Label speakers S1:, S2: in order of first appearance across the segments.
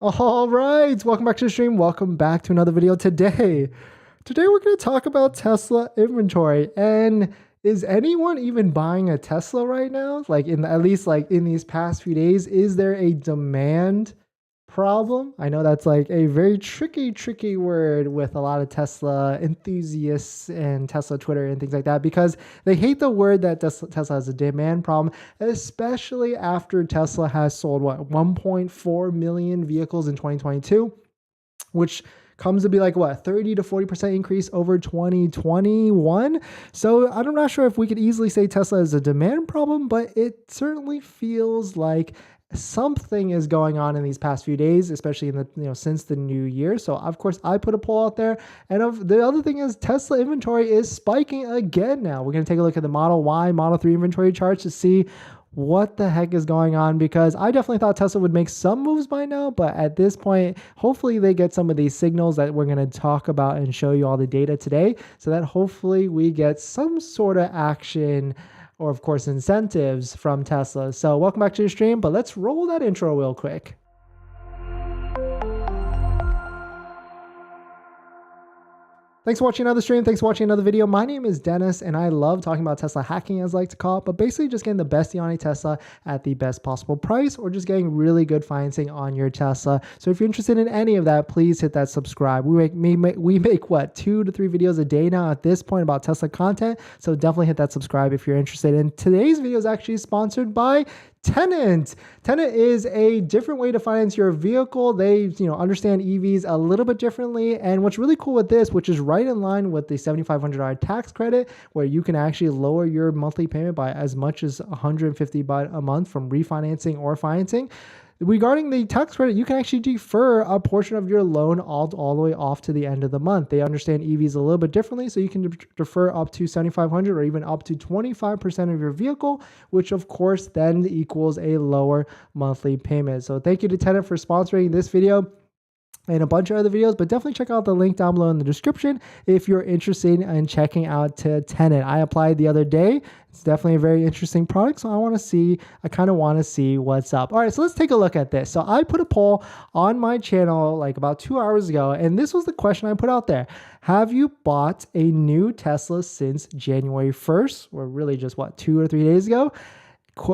S1: All right, welcome back to the stream. Welcome back to another video today. Today we're going to talk about Tesla inventory, and is anyone even buying a Tesla right now? Like at least like in these past few days, is there a demand problem? I know that's like a very tricky word with a lot of Tesla enthusiasts and Tesla Twitter and things like that, because they hate the word that Tesla has a demand problem, especially after Tesla has sold 1.4 million vehicles in 2022, which comes to be like 30 to 40% increase over 2021. So I'm not sure if we could easily say Tesla is a demand problem, but it certainly feels like something is going on in these past few days, especially in the since the new year. So of course I put a poll out there, and the other thing is Tesla inventory is spiking again. Now we're going to take a look at the Model Y, Model 3 inventory charts to see what the heck is going on, because I definitely thought Tesla would make some moves by now, but at this point, hopefully they get some of these signals that we're going to talk about and show you all the data today, so that hopefully we get some sort of action or of course incentives from Tesla. So welcome back to the stream, but let's roll that intro real quick. Thanks for watching another stream. Thanks for watching another video. My name is Dennis, and I love talking about Tesla hacking, as I like to call it, but basically just getting the best deal on a Tesla at the best possible price, or just getting really good financing on your Tesla. So if you're interested in any of that, please hit that subscribe. We make what, 2 to 3 videos a day now at this point about Tesla content. So definitely hit that subscribe if you're interested. And today's video is actually sponsored by Tenet. Tenet is a different way to finance your vehicle. They, understand EVs a little bit differently. And what's really cool with this, which is right in line with the $7,500 tax credit, where you can actually lower your monthly payment by as much as $150 a month from refinancing or financing. Regarding the tax credit, you can actually defer a portion of your loan all the way off to the end of the month. They understand EVs a little bit differently, so you can defer up to $7,500 or even up to 25% of your vehicle, which of course then equals a lower monthly payment. So thank you to Tenet for sponsoring this video and a bunch of other videos, but definitely check out the link down below in the description if you're interested in checking out Tenet. I applied the other day. It's definitely a very interesting product, so I kind of want to see what's up. All right, so let's take a look at this. So I put a poll on my channel like about 2 hours ago, and this was the question I put out there. Have you bought a new Tesla since January 1st, or really just 2 or 3 days ago?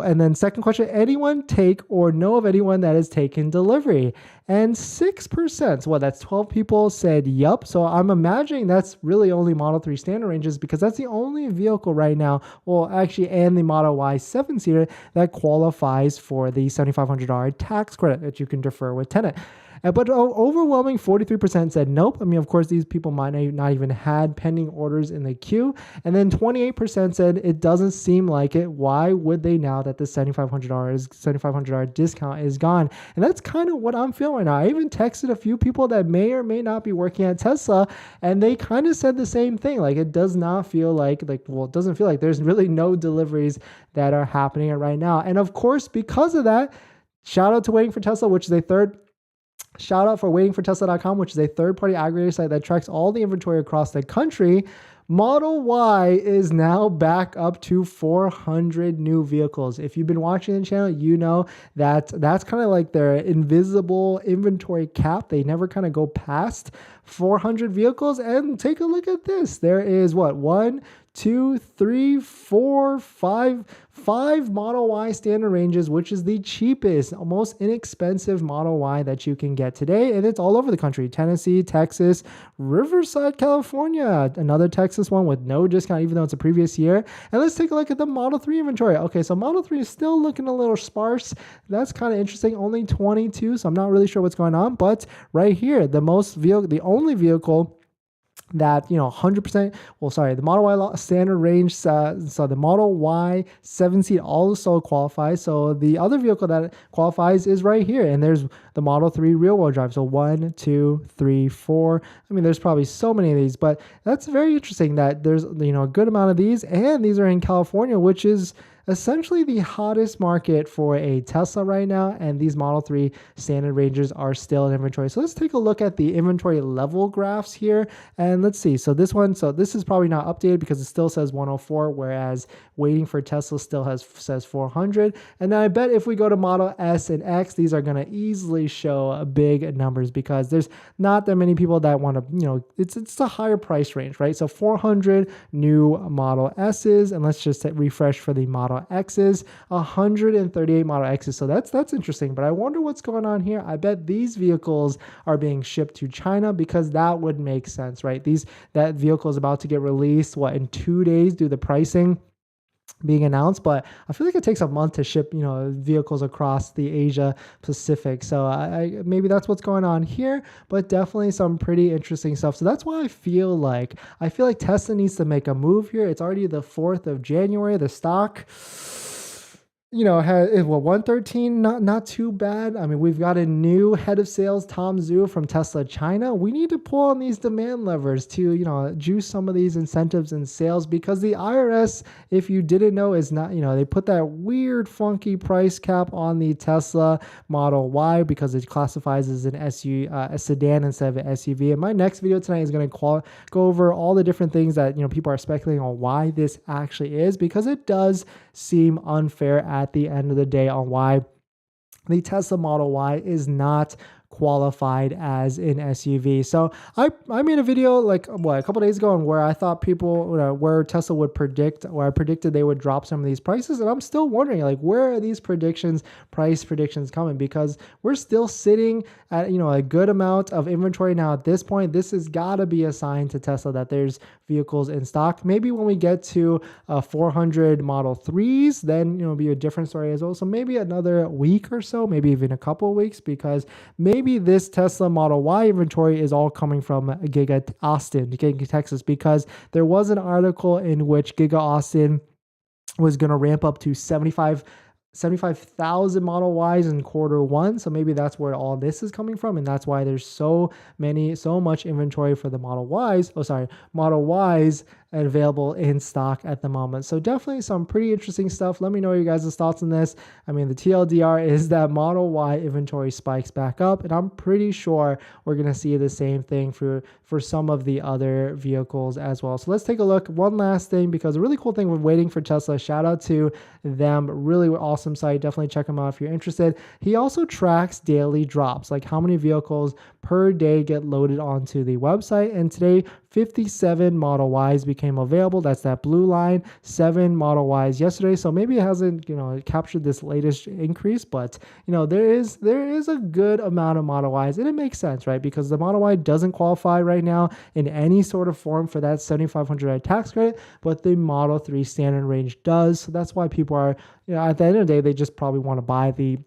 S1: And then second question, anyone take or know of anyone that has taken delivery? And 6%, that's 12 people said yup. So I'm imagining that's really only Model 3 standard ranges, because that's the only vehicle right now, and the Model Y 7-seater that qualifies for the $7,500 tax credit that you can defer with Tenet. But overwhelming 43% said nope. I mean, of course, these people might not even had pending orders in the queue. And then 28% said it doesn't seem like it. Why would they now that the $7,500 discount is gone? And that's kind of what I'm feeling right now. I even texted a few people that may or may not be working at Tesla, and they kind of said the same thing. Like, it does not feel like, it doesn't feel like there's really no deliveries that are happening right now. And of course, because of that, shout out to Waiting for Tesla, which is Shout out for waitingfortesla.com, which is a third-party aggregator site that tracks all the inventory across the country. Model Y is now back up to 400 new vehicles. If you've been watching the channel, you know that that's kind of like their invisible inventory cap. They never kind of go past 400 vehicles. And take a look at this. There is 1, 2, 3, 4, 5 Model Y standard ranges, which is the cheapest, most inexpensive Model Y that you can get today. And it's all over the country: Tennessee, Texas, Riverside, California, another Texas one with no discount, even though it's a previous year. And let's take a look at the Model 3 inventory. Okay, so Model 3 is still looking a little sparse. That's kind of interesting. Only 22, so I'm not really sure what's going on. But right here, the only vehicle that 100%, the Model Y standard range, so the Model Y 7-seat also qualifies. So the other vehicle that qualifies is right here, and there's the Model 3 rear-wheel drive. So 1, 2, 3, 4. I mean, there's probably so many of these, but that's very interesting that there's a good amount of these, and these are in California, which is essentially the hottest market for a Tesla right now, and these Model 3 standard ranges are still in inventory. So let's take a look at the inventory level graphs here, and let's see. So this is probably not updated because it still says 104, whereas waiting for Tesla still says 400. And then I bet if we go to Model S and X, these are going to easily show big numbers because there's not that many people that want to, it's a higher price range, right? So 400 new Model S's, and let's just refresh for the Model X's, 138 Model X's. So that's interesting, but I wonder what's going on here. I bet these vehicles are being shipped to China because that would make sense, right? That vehicle is about to get released, in 2 days, do the pricing being announced, but I feel like it takes a month to ship, vehicles across the Asia Pacific. So maybe that's what's going on here, but definitely some pretty interesting stuff. So that's why I feel like Tesla needs to make a move here. It's already the 4th of January. The stock, has 113, not too bad. I mean, we've got a new head of sales, Tom Zhu from Tesla China. We need to pull on these demand levers to, juice some of these incentives and sales, because the IRS, if you didn't know, is not, they put that weird, funky price cap on the Tesla Model Y because it classifies as a sedan instead of an SUV. And my next video tonight is going to go over all the different things that, people are speculating on why this actually is, because it does seem unfair at the end of the day on why the Tesla Model Y is not qualified as an SUV. So I made a video a couple days ago on where I thought where Tesla would where I predicted they would drop some of these prices, and I'm still wondering where are these price predictions coming, because we're still sitting at a good amount of inventory now at this point. This has got to be a sign to Tesla that there's vehicles in stock. Maybe when we get to 400 Model 3s, then it'll be a different story as well. So maybe another week or so, maybe even a couple of weeks, because maybe this Tesla Model Y inventory is all coming from Giga Texas, because there was an article in which Giga Austin was going to ramp up to 75,000 Model Ys in Q1. So maybe that's where all this is coming from. And that's why there's so much inventory for the Model Ys available in stock at the moment. So definitely some pretty interesting stuff. Let me know your guys' thoughts on this. I mean, the TLDR is that Model Y inventory spikes back up, and I'm pretty sure we're going to see the same thing for some of the other vehicles as well. So let's take a look. One last thing, because a really cool thing with waiting for Tesla, shout out to them, really awesome site. Definitely check them out if you're interested. He also tracks daily drops, like how many vehicles per day get loaded onto the website. And today, 57 Model Ys became available. That's that blue line. 7 Model Ys yesterday. So maybe it hasn't, captured this latest increase, but there is a good amount of Model Ys, and it makes sense, right? Because the Model Y doesn't qualify right now in any sort of form for that $7,500 tax credit, but the Model 3 standard range does. So that's why people are, at the end of the day, they just probably want to buy the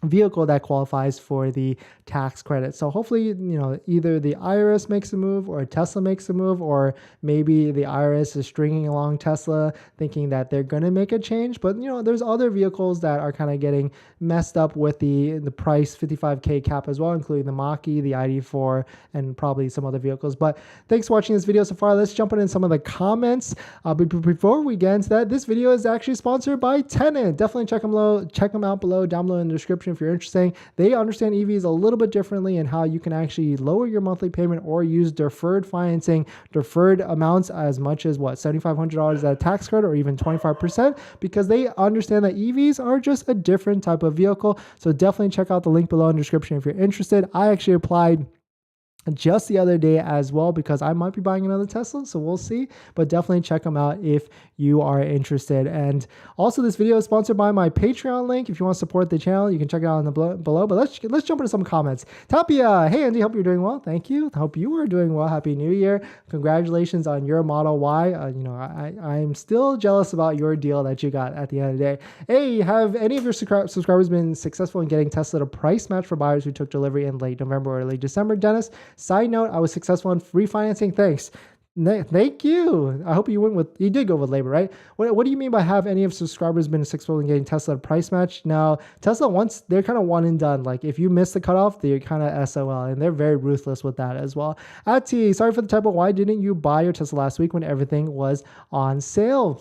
S1: vehicle that qualifies for the tax credit. So hopefully, either the IRS makes a move or Tesla makes a move, or maybe the IRS is stringing along Tesla thinking that they're going to make a change. But, there's other vehicles that are kind of getting messed up with the price 55K cap as well, including the Mach-E, the ID4, and probably some other vehicles. But thanks for watching this video so far. Let's jump in some of the comments. But before we get into that, this video is actually sponsored by Tenet. Definitely check them out down below in the description if you're interested. They understand EVs a little bit differently and how you can actually lower your monthly payment or use deferred financing, deferred amounts as much as $7,500 at tax credit, or even 25%, because they understand that EVs are just a different type of vehicle. So definitely check out the link below in the description if you're interested. I actually applied just the other day as well, because I might be buying another Tesla, so we'll see, but definitely check them out if you are interested. And also, this video is sponsored by my Patreon link. If you want to support the channel, you can check it out in the below. But let's jump into some comments. Tapia, hey Andy, hope you're doing well. Thank you. Hope you are doing well. Happy New Year. Congratulations on your Model Y. I'm still jealous about your deal that you got at the end of the day. Hey, have any of your subscribers been successful in getting Tesla to price match for buyers who took delivery in late November or late December? Dennis. Side note, I was successful in refinancing. Thanks. Thank you. I hope you did go with labor, right? What do you mean by have any of subscribers been successful in getting Tesla to price match? Now, Tesla, they're kind of one and done. Like if you miss the cutoff, they're kind of SOL, and they're very ruthless with that as well. Ati, sorry for the typo. Why didn't you buy your Tesla last week when everything was on sale?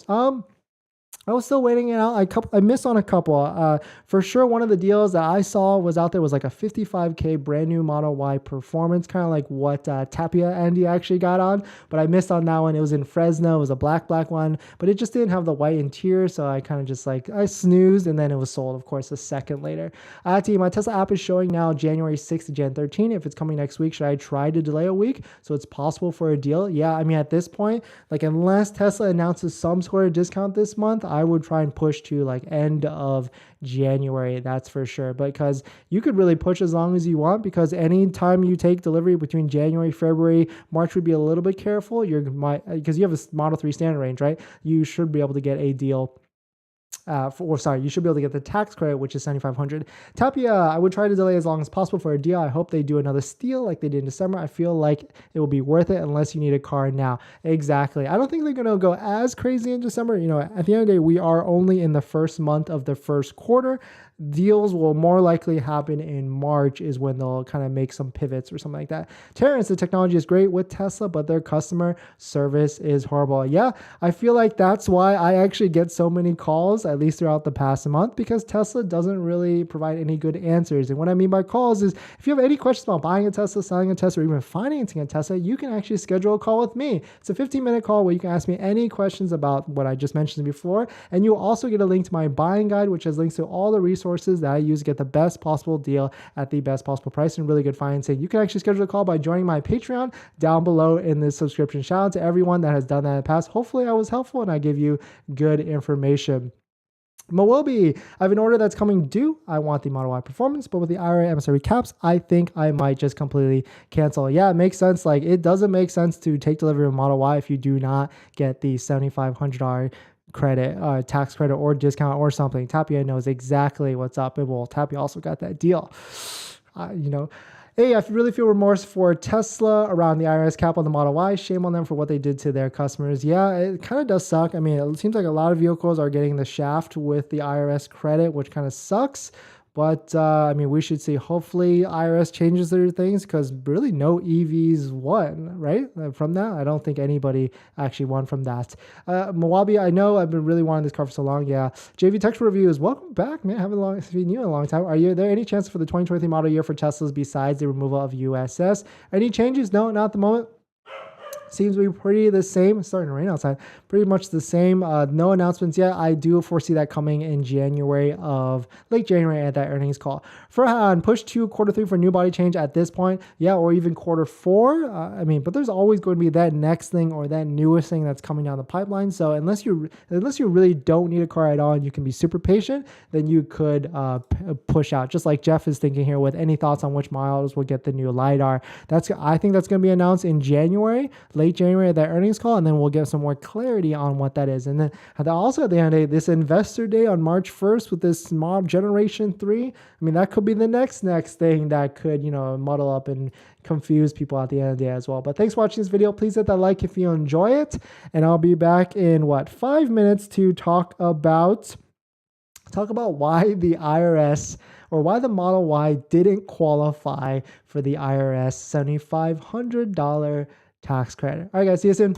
S1: I was still waiting it out. I missed on a couple. For sure, one of the deals that I saw was out there was like a 55K brand new Model Y Performance, kind of like what Tapia Andy actually got on. But I missed on that one. It was in Fresno. It was a black one, but it just didn't have the white interior. So I kind of just like, I snoozed, and then it was sold, of course, a second later. My Tesla app is showing now January 6th to Jan 13. If it's coming next week, should I try to delay a week so it's possible for a deal? Yeah, I mean, at this point, like unless Tesla announces some sort of discount this month, I would try and push to like end of January, that's for sure. Because you could really push as long as you want, because anytime you take delivery between January, February, March would be a little bit careful. Because you have a Model 3 standard range, right? You should be able to get a deal. You should be able to get the tax credit, which is $7,500. Tapia, I would try to delay as long as possible for a deal. I hope they do another steal like they did in December. I feel like it will be worth it unless you need a car now. Exactly. I don't think they're going to go as crazy in December. You know, at the end of the day, we are only in the first month of the first quarter. Deals will more likely happen in March is when they'll kind of make some pivots or something like that. Terrence, the technology is great with Tesla, but their customer service is horrible. Yeah, I feel like that's why I actually get so many calls, at least throughout the past month, because Tesla doesn't really provide any good answers. And what I mean by calls is if you have any questions about buying a Tesla, selling a Tesla, or even financing a Tesla, you can actually schedule a call with me. It's a 15-minute call where you can ask me any questions about what I just mentioned before. And you'll also get a link to my buying guide, which has links to all the resources that I use to get the best possible deal at the best possible price and really good financing. You can actually schedule a call by joining my Patreon down below in the subscription. Shout out to everyone that has done that in the past. Hopefully I was helpful and I give you good information. Mowobi, I have an order that's coming due. I want the Model Y Performance, but with the IRA MSRP caps, I think I might just completely cancel. Yeah, it makes sense. Like, it doesn't make sense to take delivery of Model Y if you do not get the $7,500 credit, tax credit or discount or something. Tapia knows exactly what's up. And well, Tapia also got that deal. Hey, I really feel remorse for Tesla around the IRS cap on the Model Y. Shame on them for what they did to their customers. Yeah, it kind of does suck. I mean, it seems like a lot of vehicles are getting the shaft with the IRS credit, which kind of sucks. But, I mean, we should see, hopefully IRS changes their things, because really no EVs won, right? From that, I don't think anybody actually won from that. Mowabi, I know I've been really wanting this car for so long. Yeah. JV Texture Reviews, welcome back, man. Haven't seen you in a long time. Are there any chance for the 2023 model year for Teslas besides the removal of USS? Any changes? No, not at the moment. Seems to be pretty the same. It's starting to rain outside. Pretty much the same. No announcements yet. I do foresee that coming in late January at that earnings call. Furhan, push to Q3 for new body change at this point. Yeah, or even Q4. But there's always going to be that next thing or that newest thing that's coming down the pipeline. So unless you really don't need a car at all and you can be super patient, then you could push out. Just like Jeff is thinking here with any thoughts on which models will get the new LiDAR. I think that's going to be announced in late January at that earnings call, and then we'll get some more clarity on what that is. And then also at the end of the day, this investor day on March 1st with this mob generation 3, I mean, that could be the next thing that could, muddle up and confuse people at the end of the day as well. But thanks for watching this video. Please hit that like if you enjoy it. And I'll be back in 5 minutes to talk about why the IRS or why the Model Y didn't qualify for the IRS $7,500 tax credit. All right, guys, see you soon.